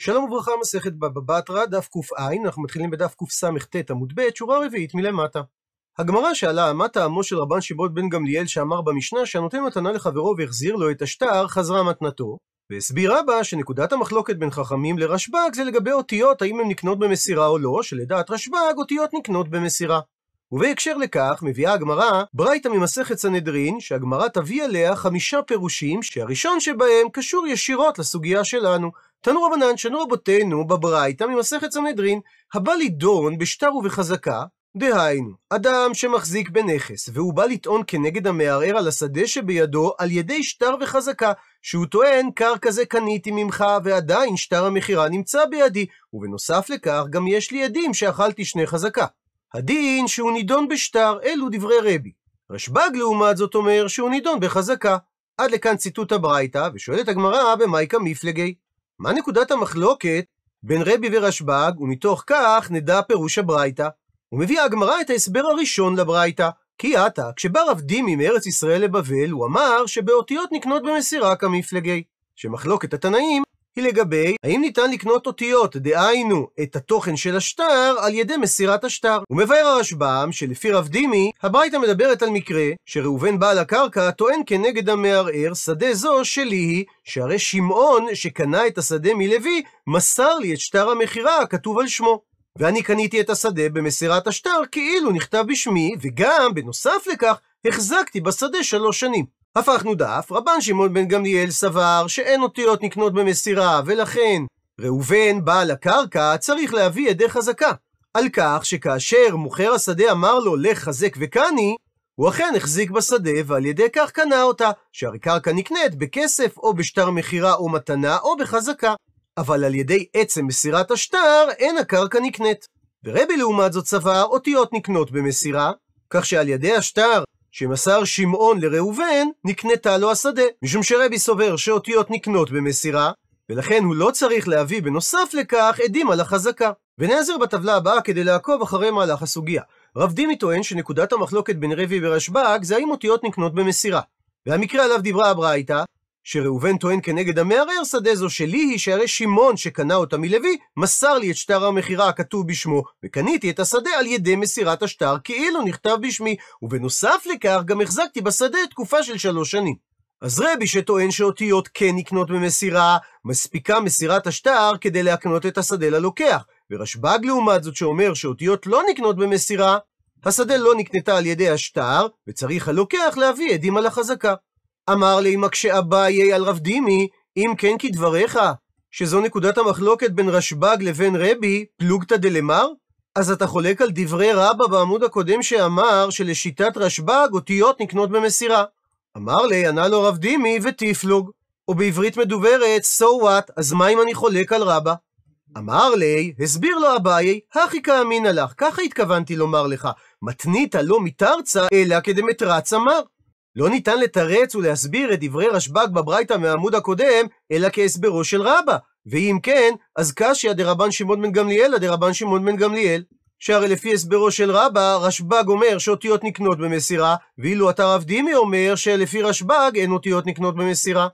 שלום וברכה, מסכת בבא בתרא, דף ק"ע, אנחנו מתחילים בדף קס"ט עמוד ב', שורה רביעית מלמטה. הגמרא שאלה, מה טעמו של רבן שמעון בן גמליאל שאמר במשנה שהנותן מתנה לחברו והחזיר לו את השטר, חזרה מתנתו? והסבירה בה שנקודת המחלוקת בין חכמים לרשב"ג זה לגבי אותיות, האם הן נקנות במסירה או לא, שלדעת רשב"ג אותיות נקנות במסירה. ובהקשר לכך מביאה הגמרא ברייתא ממסכת סנהדרין, שהגמרא תביא עליה 5 פירושים, שהראשון שבהם קשור ישירות לסוגיה שלנו. תנו רבנן, שנו רבותינו בברייתא ממסכת סנהדרין, הבא לדון בשטר ובחזקה, דהיינו, אדם שמחזיק בנכס והוא בא לטעון כנגד המערער על השדה שבידו על ידי שטר וחזקה, שהוא טוען קרקע זה קניתי ממך ועדיין שטר המחירה נמצא בידי, ובנוסף לכך גם יש לי עדים שאכלתי שני חזקה. הדין שהוא נידון בשטר, אלו דברי רבי. רשב"ג לעומת זאת אומר שהוא נידון בחזקה. עד לכאן ציטוט הברייתא, ושואלת הגמרא במאי מפלגי. מה נקודת המחלוקת בין רבי ורשב"ג, ומתוך כך נדע פירוש הברייתא? ומביאה הגמרא את ההסבר הראשון לברייתא, כי עתה, כשבא רב דימי מארץ ישראל לבבל, הוא אמר שבאותיות נקנות במסירה כמפלגי. שמחלוקת התנאים היא לגבי האם ניתן לקנות אותיות, דהיינו את התוכן של השטר, על ידי מסירת השטר. ומבאר הרשב"ם שלפי רב דימי, הברייתא מדברת על מקרה שראובן בעל הקרקע טוען כנגד המערער, שדה זו שלי היא, שהרי שמעון שקנה את השדה מלוי מסר לי את שטר המחירה הכתוב על שמו, ואני קניתי את השדה במסירת השטר כאילו נכתב בשמי, וגם בנוסף לכך החזקתי בשדה 3 שנים. הפכנו דף, רבן שמעון בן גמליאל סבר שאין אותיות נקנות במסירה, ולכן ראובן בעל הקרקע צריך להביא עדי חזקה על כך שכאשר מוכר השדה אמר לו לך חזק וקני, הוא אכן החזיק בשדה ועל ידי כך קנה אותה, שהרי קרקע נקנית בכסף או בשטר מחירה או מתנה או בחזקה, אבל על ידי עצם מסירת השטר אין הקרקע נקנית. ורבי לעומת זאת סבר אותיות נקנות במסירה, כך שעל ידי השטר שמסר שמעון לראובן נקנתה לו השדה, משום שרבי סובר שאותיות נקנות במסירה, ולכן הוא לא צריך להביא בנוסף לכך עדים על החזקה. ונעזר בטבלה הבאה כדי לעקוב אחרי מהלך הסוגיה. רב דימי טוען שנקודת המחלוקת בין רבי ורשב"ג זה האם אותיות נקנות במסירה, והמקרה עליו דיברה הברייתא שראובן טוען כנגד המערער, שדה זו שלי היא, שהרי שמעון שקנה אותה מלוי מסר לי את שטר המחירה הכתוב בשמו, וקניתי את השדה על ידי מסירת השטר כאילו נכתב בשמי, ובנוסף לכך גם החזקתי בשדה תקופה של 3 שנים. אז רבי שטוען שאותיות כן נקנות במסירה, מספיקה מסירת השטר כדי להקנות את השדה ללוקח, ורשב"ג לעומת זאת שאומר שאותיות לא נקנות במסירה, השדה לא נקנתה על ידי השטר וצריך הלוקח להביא עדים על החזקה. אמר לי מקשה אביי על רב דימי, אם כן כדבריך, שזו נקודת המחלוקת בין רשב"ג לבין רבי, פלוגתא דלמר? אז אתה חולק על דברי רבא בעמוד הקודם שאמר שלשיטת רשב"ג אותיות נקנות במסירה. אמר לי, ענה לו רב דימי ותפלוג, או בעברית מדוברת, so what, אז מה אם אני חולק על רבא? אמר לי, הסביר לו אביי, הכי כאמינא לך, ככה התכוונתי לומר לך, מתנית לא מתרצה, אלא כדמתרץ אמר. לא ניתן לתרץ ולהסביר את דברי רשב"ג בברייתא מהעמוד הקודם, אלא כהסברו של רבא. ואם כן, אז קשיא דרבן שמעון בן גמליאל דרבן שמעון בן גמליאל. שהרי לפי הסברו של רבא, רשב"ג אומר שאותיות נקנות במסירה, ואילו אתה רב דימי אומר שלפי רשב"ג אין אותיות נקנות במסירה.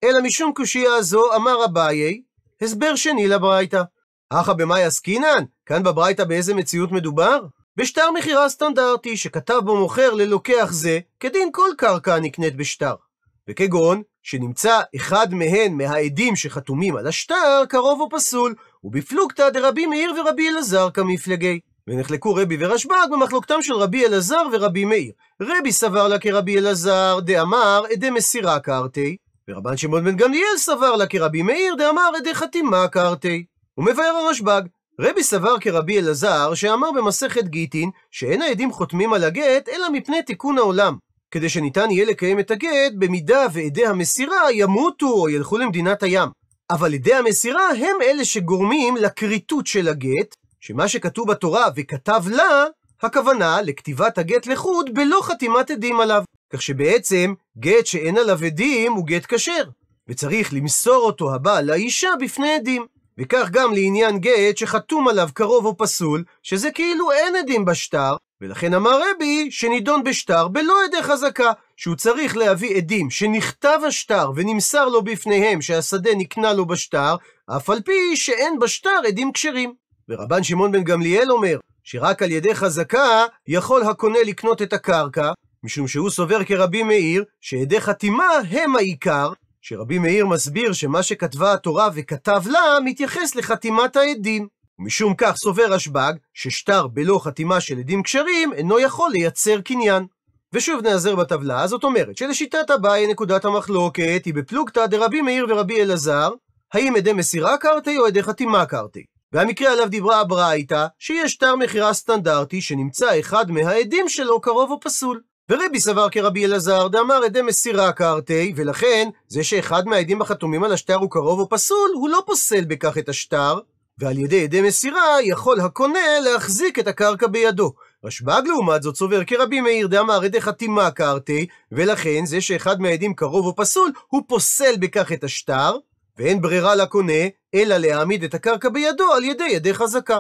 אלא משום קושיה הזו אמר אביי, הסבר שני לברייתא. אחא במאי עסקינן? כאן בברייתא באיזה מציאות מדובר? בשטר מחירה סטנדרטי שכתב בו מוכר ללוקח זה, כדין כל קרקע נקנית בשטר. וכגון שנמצא אחד מהן מהעדים שחתומים על השטר קרוב או פסול, ובפלוגתא דרבי מאיר ורבי אלעזר כמפלגי. ונחלקו רבי ורשב"ג במחלוקתם של רבי אלעזר ורבי מאיר. רבי סבר לה כרבי אלעזר דאמר עדי מסירה קרתי, ורבן שמעון בן גמליאל סבר לה כרבי מאיר דאמר עדי חתימה קרתי. ומבאר הרשב"ג, רבי סבר כרבי אלעזר שאמר במסכת גיטין שאין העדים חותמים על הגט אלא מפני תיקון העולם, כדי שניתן יהיה לקיים את הגט במידה ועדי המסירה ימותו או ילכו למדינת הים. אבל עדי המסירה הם אלה שגורמים לכריתות של הגט, שמה שכתוב בתורה וכתב לה, הכוונה לכתיבת הגט לחוד בלא חתימת עדים עליו, כך שבעצם גט שאין עליו עדים הוא גט כשר, וצריך למסור אותו הבעל לאישה בפני עדים. וכך גם לעניין גט שחתום עליו קרוב או פסול, שזה כאילו אין עדים בשטר, ולכן אמר רבי שנידון בשטר בלא עדי חזקה, שהוא צריך להביא עדים שנכתב השטר ונמסר לו בפניהם שהשדה נקנה לו בשטר, אף על פי שאין בשטר עדים כשרים. ורבן שמעון בן גמליאל אומר שרק על ידי חזקה יכול הקונה לקנות את הקרקע, משום שהוא סובר כרבי מאיר שעדי חתימה הם העיקר, שרבי מאיר מסביר שמה שכתבה התורה וכתב לה מתייחס לחתימת העדים. ומשום כך סובר רשב"ג ששטר בלא חתימה של עדים כשרים אינו יכול לייצר קניין. ושוב נעזר בטבלה, זאת אומרת שלשיטת אביי נקודת המחלוקת היא בפלוגתא דרבי מאיר ורבי אלעזר, האם עדי מסירה קרתי או עדי חתימה קרתי. והמקרה עליו דיברה הברייתא שיש שטר מכירה סטנדרטי שנמצא אחד מהעדים שלו קרוב או פסול. ורבי סבר כרבי אלעזר דאמר עדי מסירה קרתי, ולכן זה שאחד מהעדים החתומים על השטר הוא קרוב או פסול, הוא לא פוסל בכך את השטר, ועל ידי עדי מסירה יכול הקונה להחזיק את הקרקע בידו. רשב"ג לעומת זאת סובר כרבי מאיר דאמר עדי חתימה קרתי, ולכן זה שאחד מהעדים קרוב או פסול הוא פוסל בכך את השטר, ואין ברירה לקונה אלא להעמיד את הקרקע בידו על ידי עדי חזקה.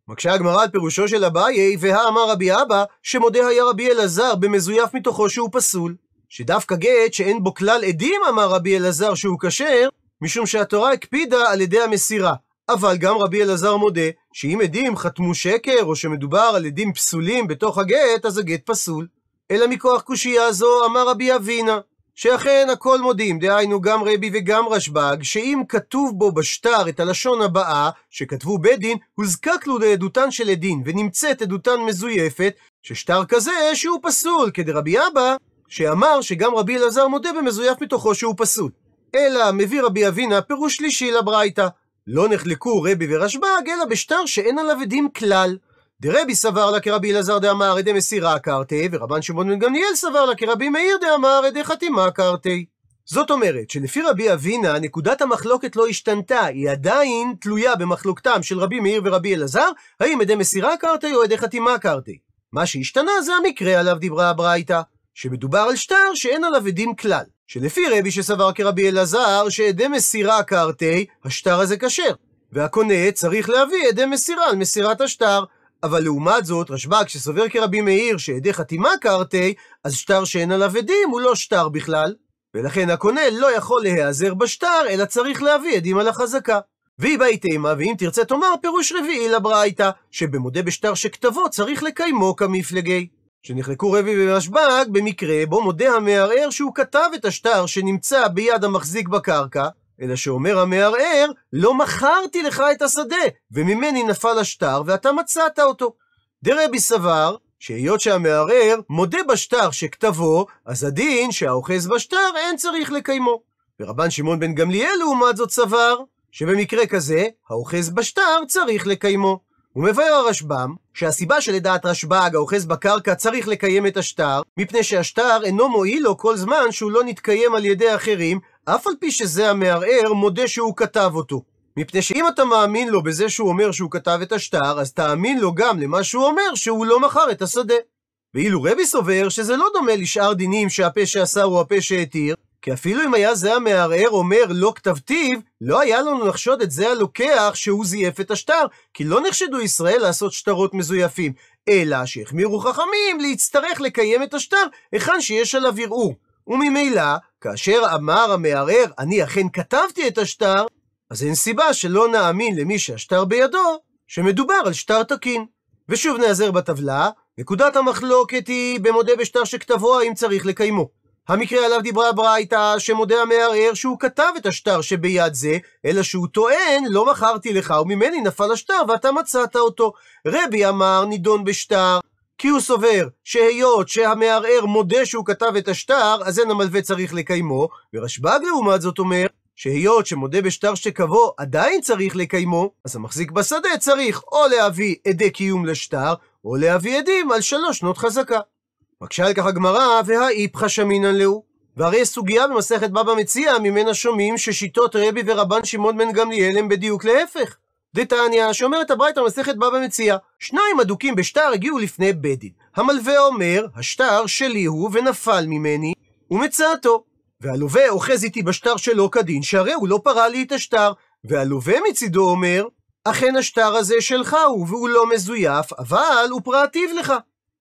מקשה הגמרא על פירושו של אביי, והאמר רבי אבא שמודה היה רבי אלעזר במזויף מתוכו שהוא פסול, שדווקא גט שאין בו כלל עדים אמר רבי אלעזר שהוא כשר, משום שהתורה הקפידה על ידי המסירה. אבל גם רבי אלעזר מודה שאם עדים חתמו שקר או שמדובר על עדים פסולים בתוך הגט, אז הגט פסול. אלא מכוח קושייה זו אמר רבי אבינה שאכן הכל מודים, דהיינו גם רבי וגם רשב"ג, שאם כתוב בו בשטר את הלשון הבאה שכתבו בית דין, הוזקק לו לעדותן של עדין ונמצאת עדותן מזויפת, ששטר כזה שהוא פסול, כדרבי אבא שאמר שגם רבי אלעזר מודה במזויף מתוכו שהוא פסול. אלא מביא רבי אבינה פירוש שלישי לברייתא, לא נחלקו רבי ורשב"ג אלא בשטר שאין עליו עדים כלל. דרבי סבר לה כרבי אלעזר דאמר עדי מסירה קרתי, ורבן שמעון בן גמליאל סבר לה כרבי מאיר דאמר עדי חתימה קרתי. זאת אומרת שלפי רבי אבינה נקודת המחלוקת לא השתנתה, היא עדיין תלויה במחלוקתם של רבי מאיר ורבי אלעזר, האם עדי מסירה קרתי או עדי חתימה קרתי. מה שהשתנה זה המקרה עליו דיברה הברייתא, שמדובר על שטר שאין עליו עדים כלל, שלפי רבי שסבר כרבי אלעזר שעדי מסירה קרתי, השטר הזה כשר, והקונה צריך להביא עדי מסירה על מסירת השטר. אבל לעומת זאת רשב"ג שסובר כרבי מאיר שעדי חתימה קרתי, אז שטר שאין עליו עדים הוא לא שטר בכלל, ולכן הקונה לא יכול להיעזר בשטר אלא צריך להביא עדים על החזקה. והיא בהתאמה, ואם תרצה תאמר פירוש רביעי לברייתא שבמודה בשטר שכתבו צריך לקיימו כמפלגי, שנחלקו רבי ורשב"ג במקרה בו מודה המערער שהוא כתב את השטר שנמצא ביד המחזיק בקרקע, אלא שאומר המערער לא מכרתי לך את השדה וממני נפל השטר ואתה מצאת אותו. דרבי סבר שהיות שהמערער מודה בשטר שכתבו, אז הדין שהאוחז בשטר אין צריך לקיימו. ורבן שמעון בן גמליאל לעומת זאת סבר שבמקרה כזה האוחז בשטר צריך לקיימו. ומבאר הרשב"ם שהסיבה שלדעת רשב"ג האוחז בקרקע צריך לקיים את השטר, מפני שהשטר אינו מועיל לו כל זמן שהוא לא נתקיים על ידי אחרים, אף על פי שזה המערער מודה שהוא כתב אותו. מפני שאם אתה מאמין לו בזה שהוא אומר שהוא כתב את השטר, אז תאמין לו גם למה שהוא אומר שהוא לא מכר את השדה. ואילו רבי סובר שזה לא דומה לשאר דינים שהפה שאסר הוא הפה שהתיר, כי אפילו אם היה זה המערער אומר לא כתבתיו, לא היה לנו לחשוד את זה הלוקח שהוא זייף את השטר, כי לא נחשדו ישראל לעשות שטרות מזויפים, אלא שהחמירו חכמים להצטרך לקיים את השטר היכן שיש עליו ערעור. וממילא, כאשר אמר המערער אני אכן כתבתי את השטר, אז אין סיבה שלא נאמין למי שהשטר בידו שמדובר על שטר תקין. ושוב נעזר בטבלה, נקודת המחלוקת היא במודה בשטר שכתבו האם צריך לקיימו. המקרה עליו דיברה הברייתא שמודה המערער שהוא כתב את השטר שביד זה, אלא שהוא טוען לא מכרתי לך וממני נפל השטר ואתה מצאת אותו. רבי אמר נידון בשטר, כי הוא סובר שהיות שהמערער מודה שהוא כתב את השטר, אז אין המלווה צריך לקיימו, ורשב"ג לעומת זאת אומר שהיות שמודה בשטר שכתבו עדיין צריך לקיימו, אז המחזיק בשדה צריך או להביא עדי קיום לשטר, או להביא עדים על 3 שנות חזקה. מקשה על כך הגמרא, והאיפכא שמינן להו. והרי יש סוגיה במסכת בבא מציעא ממנה שומעים ששיטות רבי ורבן שמעון בן גמליאל הם בדיוק להפך. דתניא, שאומרת הברייתא במסכת בבא מציעא, 2 אדוקים בשטר הגיעו לפני בית דין. המלווה אומר, השטר שלי הוא ונפל ממני, ומצאתו. והלווה אוחז איתי בשטר שלו כדין, שהרי הוא לא פרע לי את השטר. והלווה מצידו אומר, אכן השטר הזה שלך הוא, והוא לא מזויף, אבל הוא פרעתיו לך.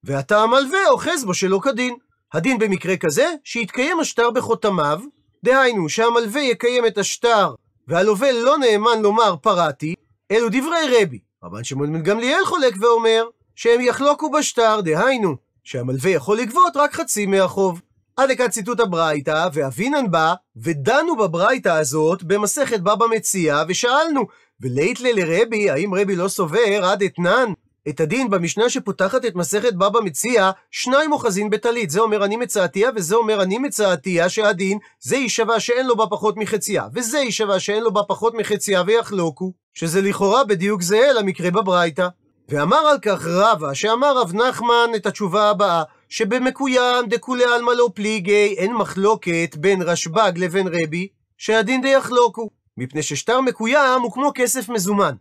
ואתה המלווה אוחז בו שלא כדין. הדין במקרה כזה שיתקיים השטר בחותמיו, דהיינו שהמלווה יקיים את השטר והלווה לא נאמן לומר פרעתי. אלו דברי רבי. רבן שמעון בן גמליאל חולק ואומר שהם יחלוקו בשטר, דהיינו שהמלווה יכול לגבות רק חצי מהחוב. עד לכאן ציטוט הברייתא, ואבינן בא ודנו בברייתא הזאת במסכת בבא מציעא ושאלנו, ולייתלה לרבי, האם רבי לא סובר עד אתנן את הדין במשנה שפותחת את מסכת בבא מציעא, שניים אוחזין בטלית, זה אומר אני מצאתיה וזה אומר אני מצאתיה, שהדין זה יישבע שאין לו בה פחות מחציה וזה יישבע שאין לו בה פחות מחציה ויחלוקו, שזה לכאורה בדיוק זהה למקרה בברייתא. ואמר על כך רבא, שאמר רב נחמן את התשובה הבאה, שבמקוים דכולי עלמא לא פליגי, אין מחלוקת בין רשב"ג לבין רבי שהדין די יחלוקו, מפני ששטר מקוים הוא כמו כסף מזומן,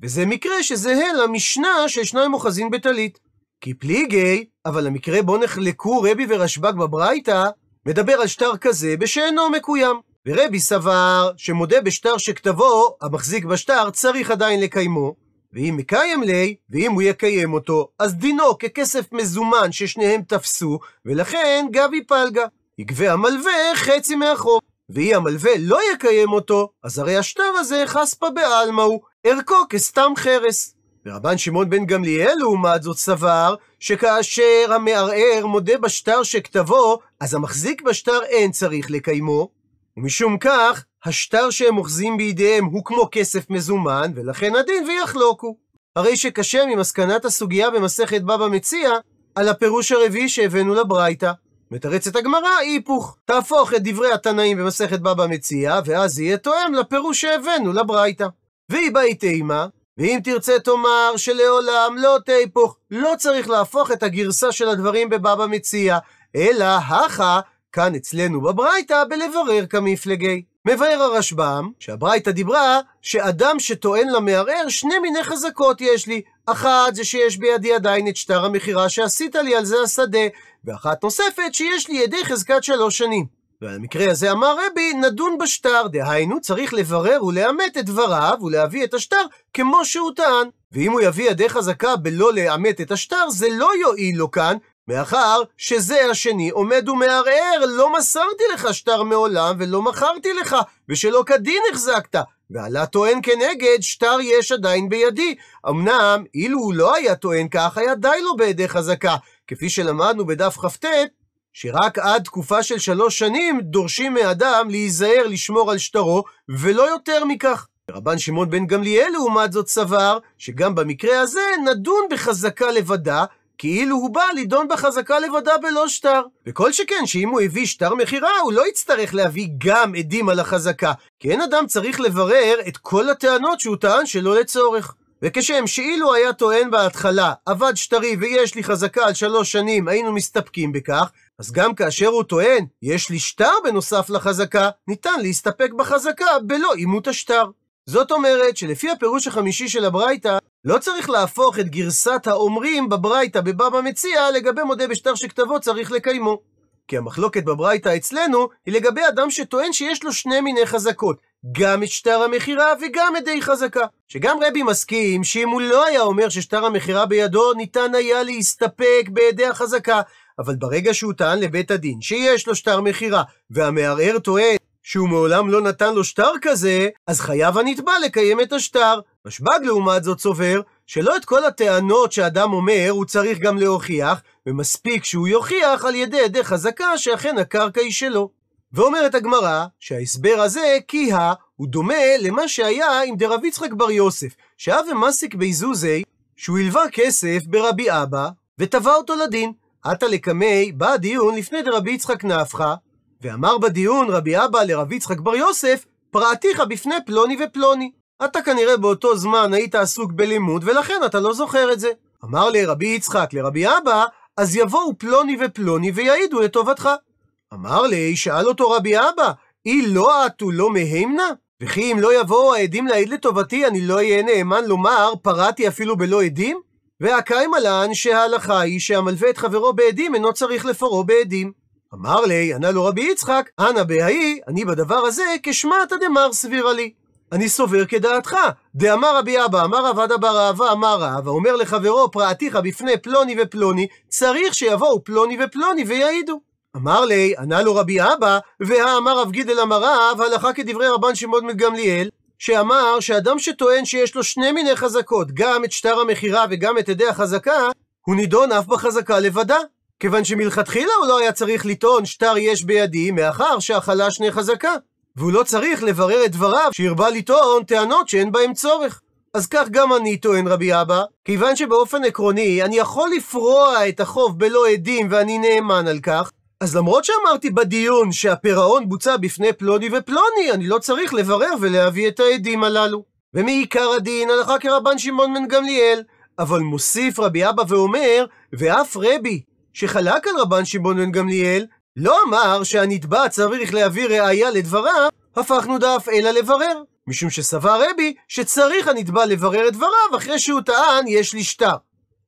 וזה מקרה שזהה למשנה של שניים אוחזין בטלית. כי פליגי, אבל המקרה בו נחלקו רבי ורשב"ג בברייתא מדבר על שטר כזה בשאינו מקוים, ורבי סבר שמודה בשטר שכתבו המחזיק בשטר צריך עדיין לקיימו, ואם מקיים לי, ואם הוא יקיים אותו, אז דינו ככסף מזומן ששניהם תפסו, ולכן גבי פלגה, יגבה המלווה חצי מהחוב. ואם המלווה לא יקיים אותו, אז הרי השטר הזה חספא בעלמא הוא, ערכו כסתם חרס. ורבן שמעון בן גמליאל לעומת זאת סבר, שכאשר המערער מודה בשטר שכתבו, אז המחזיק בשטר אין צריך לקיימו, ומשום כך, השטר שהם אוחזים בידיהם הוא כמו כסף מזומן, ולכן הדין ויחלוקו. הרי שקשה ממסקנת הסוגיה במסכת בבא מציעא על הפירוש הרביעי שהבאנו לברייתא. מתרצת הגמרא היפוך, תהפוך את דברי התנאים במסכת בבא מציעא, ואז יהיה תואם לפירוש שהבאנו לברייתא. והיא באי תימא, ואם תרצה תאמר שלעולם לא תהפוך, לא צריך להפוך את הגרסה של הדברים בבבא מציעא, אלא הכה כאן אצלנו בברייתא בלברר כמפלגי. מבאר הרשב"ם שהברייתא דיברה שאדם שטוען למערער שני מיני חזקות יש לי, אחת זה שיש בידי עדיין את שטר המכירה שעשית לי על זה השדה, ואחת נוספת שיש לי ידי חזקת 3 שנים. ועל המקרה הזה אמר רבי נדון בשטר, דהיינו צריך לברר ולאמת את דבריו ולהביא את השטר כמו שהוא טען, ואם הוא יביא ידי חזקה בלא לאמת את השטר זה לא יועיל לו כאן, מאחר שזה השני עומד ומערער, לא מסרתי לך שטר מעולם ולא מכרתי לך ושלא כדין החזקת, ועלה טוען כנגד שטר יש עדיין בידי. אמנם אילו הוא לא היה טוען כך היה די לו בידי חזקה, כפי שלמדנו בדף כ"ט שרק עד תקופה של 3 שנים דורשים מאדם להיזהר לשמור על שטרו ולא יותר מכך. רבן שמעון בן גמליאל לעומת זאת סבר שגם במקרה הזה נדון בחזקה לבדה, כאילו הוא בא לדון בחזקה לבדה בלא שטר. וכל שכן שאם הוא הביא שטר מכירה הוא לא יצטרך להביא גם עדים על החזקה, כי אין אדם צריך לברר את כל הטענות שהוא טען שלא לצורך. וכשם שאילו היה טוען בהתחלה עבד שטרי ויש לי חזקה על 3 שנים היינו מסתפקים בכך, אז גם כאשר הוא טוען יש לי שטר בנוסף לחזקה, ניתן להסתפק בחזקה בלא אימות השטר. זאת אומרת שלפי הפירוש החמישי של הברייתא לא צריך להפוך את גרסת האומרים בברייתא בבבא מציעא לגבי מודה בשטר שכתבו צריך לקיימו, כי המחלוקת בברייתא אצלנו היא לגבי אדם שטוען שיש לו 2 מיני חזקות, גם את שטר המכירה וגם עדי חזקה, שגם רבי מסכים שאם הוא לא היה אומר ששטר המכירה בידו ניתן היה להסתפק בעדי החזקה, אבל ברגע שהוא טען לבית הדין שיש לו שטר מכירה והמערער טוען שהוא מעולם לא נתן לו שטר כזה, אז חייב הנתבע לקיים את השטר. רשב"ג לעומת זאת סובר שלא את כל הטענות שאדם אומר הוא צריך גם להוכיח, ומספיק שהוא יוכיח על ידי עדי חזקה שאכן הקרקע היא שלו. ואומרת הגמרא שההסבר הזה כיהה הוא דומה למה שהיה עם דרב יצחק בר יוסף, שהיה ומסיק ביזוזי שהוא הלווה כסף ברבי אבא ותבע אותו לדין. עתה לקמי בא דיון לפני דרבי יצחק נפחא, ואמר בדיון רבי אבא לרב יצחק בר יוסף, פרעתיך בפני פלוני ופלוני. אתה כנראה באותו זמן היית עסוק בלימוד ולכן אתה לא זוכר את זה. אמר לרבי יצחק לרבי אבא, אז יבואו פלוני ופלוני ויעידו לטובתך. אמר לי, שאל אותו רבי אבא, אי לא עתו לא מהימנה? וכי אם לא יבואו העדים להעיד לטובתי אני לא אהיה נאמן לומר פרעתי אפילו בלא עדים? והקיים עלן שההלכה היא שהמלווה את חברו בעדים אינו צריך לפורו בעדים. אמר לי, ענה לו רבי יצחק, אנא בהאי, אני בדבר הזה כשמעתא דמר סבירה לי. אני סובר כדעתך. דאמר רבי אבא, אמר רב עדה בר אהבה, אמר רב, האומר לחברו פרעתיך בפני פלוני ופלוני, צריך שיבואו פלוני ופלוני ויעידו. אמר לי, ענה לו רבי אבא, והאמר רב גידל אמר רב, הלכה כדברי רבן שמעון בן גמליאל, שאמר שאדם שטוען שיש לו שני מיני חזקות, גם את שטר המכירה וגם את עדי החזקה, הוא נידון אף בחזקה לבדה. כיוון שמלכתחילה הוא לא היה צריך לטעון שטר יש בידי, מאחר שאכלה שני חזקה. והוא לא צריך לברר את דבריו שירבה לטעון טענות שאין בהם צורך. אז כך גם אני טוען רבי אבא, כיוון שבאופן עקרוני אני יכול לפרוע את החוב בלא עדים ואני נאמן על כך, אז למרות שאמרתי בדיון שהפירעון בוצע בפני פלוני ופלוני, אני לא צריך לברר ולהביא את העדים הללו. ומעיקר הדין הלכה כרבן שמעון בן גמליאל. אבל מוסיף רבי אבא ואומר, ואף רבי שחלק על רבן שמעון בן גמליאל, לא אמר שהנתבע צריך להביא ראיה לדבריו, הפכנו דף אלא לברר. משום שסבר רבי שצריך הנתבע לברר את דבריו אחרי שהוא טען יש לי שטר.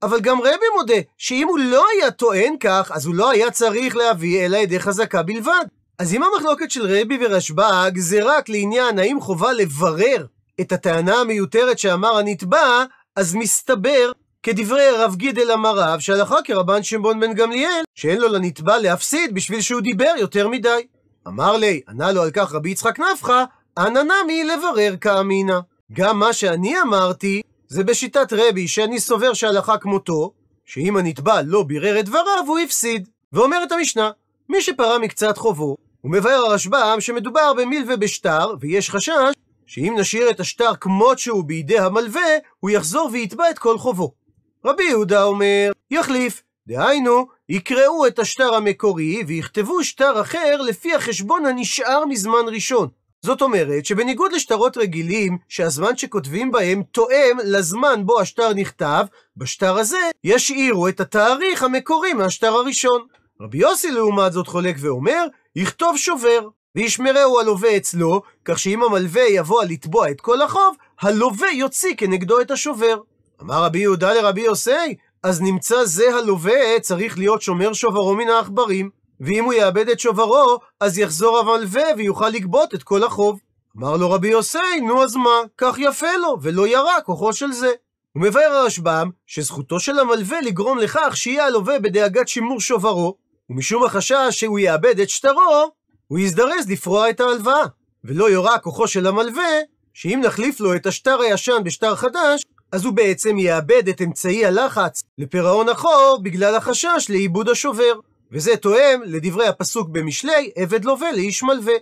אבל גם רבי מודה שאם הוא לא היה טוען כך, אז הוא לא היה צריך להביא אלא עדי חזקה בלבד. אז אם המחלוקת של רבי ורשב"ג זה רק לעניין האם חובה לברר את הטענה המיותרת שאמר הנתבע, אז מסתבר כדברי רב גידל אמר רב, שהלכה כרבן שמעון בן גמליאל, שאין לו לנתבע להפסיד בשביל שהוא דיבר יותר מדי. אמר לי, ענה לו על כך רבי יצחק נפחא, אנא נמי לברר כאמינא. גם מה שאני אמרתי, זה בשיטת רבי, שאני סובר שהלכה כמותו, שאם הנתבע לא בירר את דבריו, הוא הפסיד. ואומרת המשנה, מי שפרע מקצת חובו, הוא מבאר הרשב"ם שמדובר במיל ובשטר, ויש חשש שאם נשאיר את השטר כמות שהוא בידי המלווה, הוא יחזור ויתבע את כל חובו. רבי יהודה אומר, יחליף, דהיינו, יקראו את השטר המקורי ויכתבו שטר אחר לפי החשבון הנשאר מזמן ראשון. זאת אומרת שבניגוד לשטרות רגילים, שהזמן שכותבים בהם תואם לזמן בו השטר נכתב, בשטר הזה ישאירו את התאריך המקורי מהשטר הראשון. רבי יוסי לעומת זאת חולק ואומר, יכתוב שובר, וישמרהו הלווה אצלו, כך שאם המלווה יבוא לתבוע את כל החוב, הלווה יוציא כנגדו את השובר. אמר רבי יהודה לרבי יוסי, אז נמצא זה הלווה צריך להיות שומר שוברו מן העכברים, ואם הוא יאבד את שוברו, אז יחזור המלווה ויוכל לגבות את כל החוב. אמר לו רבי יוסי, נו אז מה, כך יפה לו, ולא ירע כוחו של זה. הוא מבאר הרשב"ם שזכותו של המלווה לגרום לכך שיהיה הלווה בדאגת שימור שוברו, ומשום החשש שהוא יאבד את שטרו, הוא יזדרז לפרוע את ההלוואה, ולא יורע כוחו של המלווה, שאם נחליף לו את השטר הישן בשטר חדש, אז הוא בעצם יאבד את אמצעי הלחץ לפירעון החוב בגלל החשש לאיבוד השובר. וזה תואם לדברי הפסוק במשלי, עבד לווה לאיש מלווה.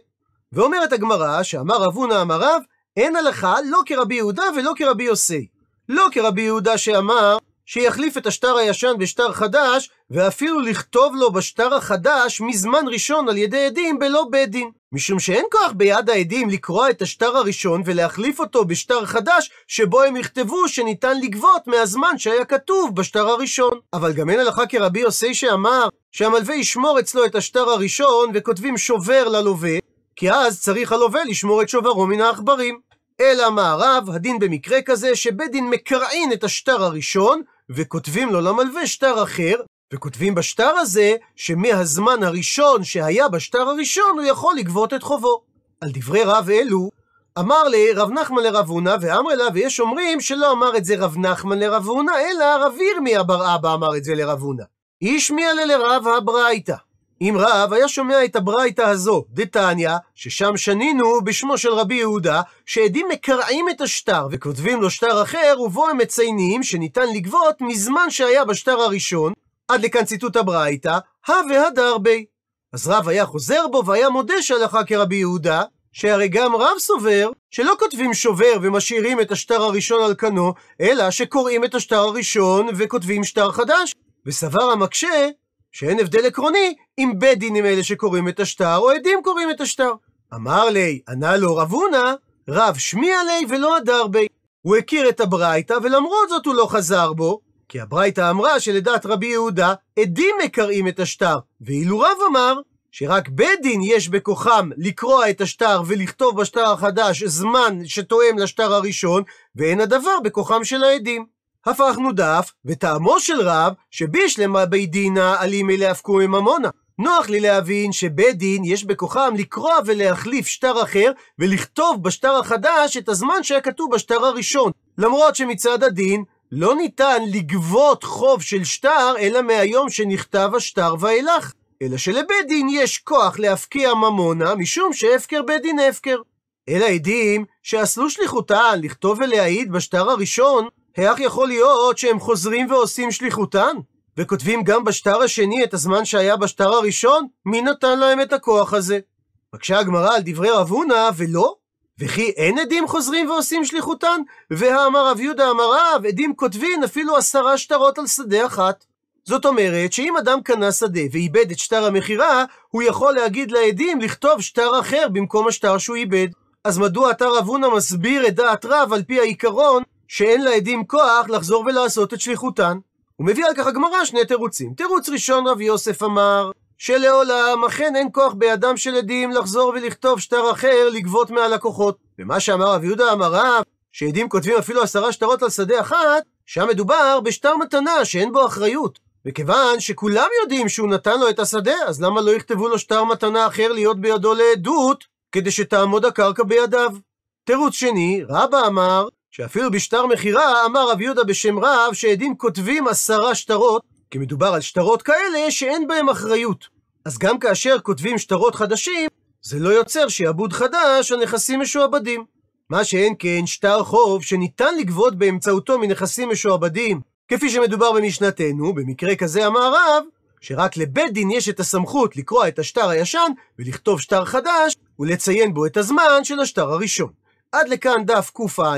ואומרת הגמרא שאמר רב הונא אמר רב, אין הלכה לא כרבי יהודה ולא כרבי יוסי. לא כרבי יהודה שאמר שיחליף את השטר הישן בשטר חדש, ואפילו לכתוב לו בשטר החדש מזמן ראשון על ידי עדים בלא בית דין. משום שאין כוח ביד העדים לקרוא את השטר הראשון ולהחליף אותו בשטר חדש, שבו הם יכתבו שניתן לגבות מהזמן שהיה כתוב בשטר הראשון. אבל גם אין הלכה כרבי יוסי שאמר שהמלווה ישמור אצלו את השטר הראשון וכותבים שובר ללווה, כי אז צריך הלווה לשמור את שוברו מן העכברים. אלא מה רב, הדין במקרה כזה שבית דין מקרעין את השטר הראשון וכותבים לו למלווה שטר אחר, וכותבים בשטר הזה שמהזמן הראשון שהיה בשטר הראשון הוא יכול לגבות את חובו. על דברי רב אלו אמר לי רב נחמן לרב הונא ואמר לה, ויש אומרים שלא אמר את זה רב נחמן לרב הונא אלא רב ירמיה בר אבא אמר את זה לרב הונא. השמיע לרב הברייתא. אם רב היה שומע את הברייתא הזו דתניא, ששם שנינו בשמו של רבי יהודה, שעדים מקרעים את השטר וכותבים לו שטר אחר, ובו הם מציינים שניתן לגבות מזמן שהיה בשטר הראשון, עד לכאן ציטוט הברייתא, הווה הדרבי. אז רב היה חוזר בו והיה מודה שהלכה כרבי יהודה, שהרי גם רב סובר שלא כותבים שובר ומשאירים את השטר הראשון על כנו, אלא שקוראים את השטר הראשון וכותבים שטר חדש. וסבר המקשה שאין הבדל עקרוני אם בית דין הם אלה שקוראים את השטר או עדים קוראים את השטר. אמר לי, ענה לו רב הונא, רב שמיע לי ולא הדרבי. הוא הכיר את הברייתא ולמרות זאת הוא לא חזר בו, כי הברייתא אמרה שלדעת רבי יהודה עדים מקראים את השטר, ואילו רב אמר שרק בית דין יש בכוחם לקרוע את השטר ולכתוב בשטר החדש זמן שתואם לשטר הראשון, ואין הדבר בכוחם של העדים. הפכנו דף, וטעמו של רב שבישלמה בית דינא אלימי להפקו מממונה, נוח לי להבין שבית דין יש בכוחם לקרוע ולהחליף שטר אחר ולכתוב בשטר החדש את הזמן שהיה כתוב בשטר הראשון, למרות שמצד הדין לא ניתן לגבות חוב של שטר אלא מהיום שנכתב השטר ואילך, אלא שלבית דין יש כוח להפקיע ממונה משום שהפקר בית דין הפקר. אלא עדים שעשו שליחותן לכתוב ולהעיד בשטר הראשון, איך יכול להיות שהם חוזרים ועושים שליחותן וכותבים גם בשטר השני את הזמן שהיה בשטר הראשון? מי נתן להם את הכוח הזה? בקשה הגמרא על דברי רב הונא ולא, וכי אין עדים חוזרים ועושים שליחותן? והאמר רב יהודה אמר רב, עדים כותבים אפילו 10 שטרות על שדה אחת. זאת אומרת שאם אדם קנה שדה ואיבד את שטר המכירה, הוא יכול להגיד לעדים לכתוב שטר אחר במקום השטר שהוא איבד. אז מדוע אתה רב הונא מסביר את דעת רב על פי העיקרון שאין לעדים כוח לחזור ולעשות את שליחותן? הוא מביא על כך הגמרא 2 תירוצים. תירוץ ראשון, רב יוסף אמר שלעולם אכן אין כוח בידם של עדים לחזור ולכתוב שטר אחר לגבות מהלקוחות. ומה שאמר רב יהודה אמר רב, שעדים כותבים אפילו 10 שטרות על שדה אחת, שם מדובר בשטר מתנה שאין בו אחריות. וכיוון שכולם יודעים שהוא נתן לו את השדה, אז למה לא יכתבו לו שטר מתנה אחר להיות בידו לעדות, כדי שתעמוד הקרקע בידיו? תירוץ שני, רבא אמר שאפילו בשטר מכירה אמר רב יהודה בשם רב שעדים כותבים 10 שטרות, כי מדובר על שטרות כאלה שאין בהם אחריות. אז גם כאשר כותבים שטרות חדשים, זה לא יוצר שעבוד חדש הנכסים משועבדים. מה שאין כן שטר חוב שניתן לגבות באמצעותו מנכסים משועבדים, כפי שמדובר במשנתנו, במקרה כזה אמר רב, שרק לבית דין יש את הסמכות לקרוע את השטר הישן ולכתוב שטר חדש ולציין בו את הזמן של השטר הראשון. עד לכאן דף ק"ע.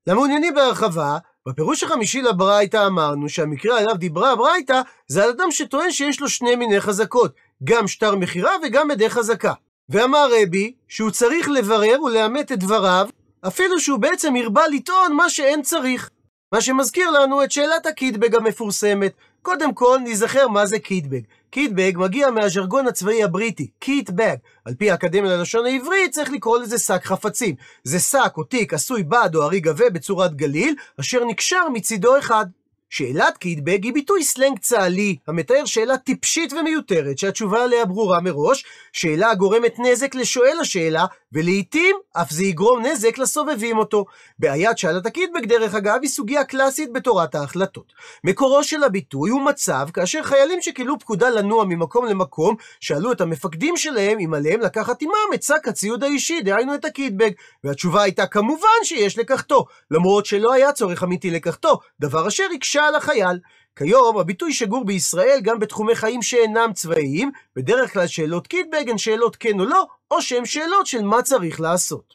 למעוניינים בהרחבה, בפירוש החמישי לברייתא אמרנו שהמקרה עליו דיברה הברייתא זה על אדם שטוען שיש לו 2 מיני חזקות, גם שטר מכירה וגם עדי חזקה. ואמר רבי שהוא צריך לברר ולאמת את דבריו, אפילו שהוא בעצם הרבה לטעון מה שאין צריך. מה שמזכיר לנו את שאלת הקיטבג המפורסמת. קודם כל נזכר מה זה קיטבג. קיטבג מגיע מהז'רגון הצבאי הבריטי, קיטבג. על פי האקדמיה ללשון העברית צריך לקרוא לזה שק חפצים. זה שק או תיק עשוי בד או ארי גבה בצורת גליל, אשר נקשר מצידו אחד. שאלת קיטבג היא ביטוי סלנג צה"לי, המתאר שאלה טיפשית ומיותרת, שהתשובה עליה ברורה מראש, שאלה גורמת נזק לשואל השאלה, ולעיתים אף זה יגרום נזק לסובבים אותו. בעיית שאלת הקיטבג דרך אגב היא סוגיה קלאסית בתורת ההחלטות. מקורו של הביטוי הוא מצב כאשר חיילים שקיבלו פקודה לנוע ממקום למקום, שאלו את המפקדים שלהם אם עליהם לקחת עמם את שק הציוד האישי, דהיינו את הקיטבג, והתשובה הייתה כמובן שיש לקחתו, למרות שלא היה צורך אמיתי לקחתו, דבר אשר יקשה על החייל. כיום הביטוי שגור בישראל גם בתחומי חיים שאינם צבאיים, בדרך כלל שאלות קיטבג הן שאלות כן או לא, או שהן שאלות של מה צריך לעשות.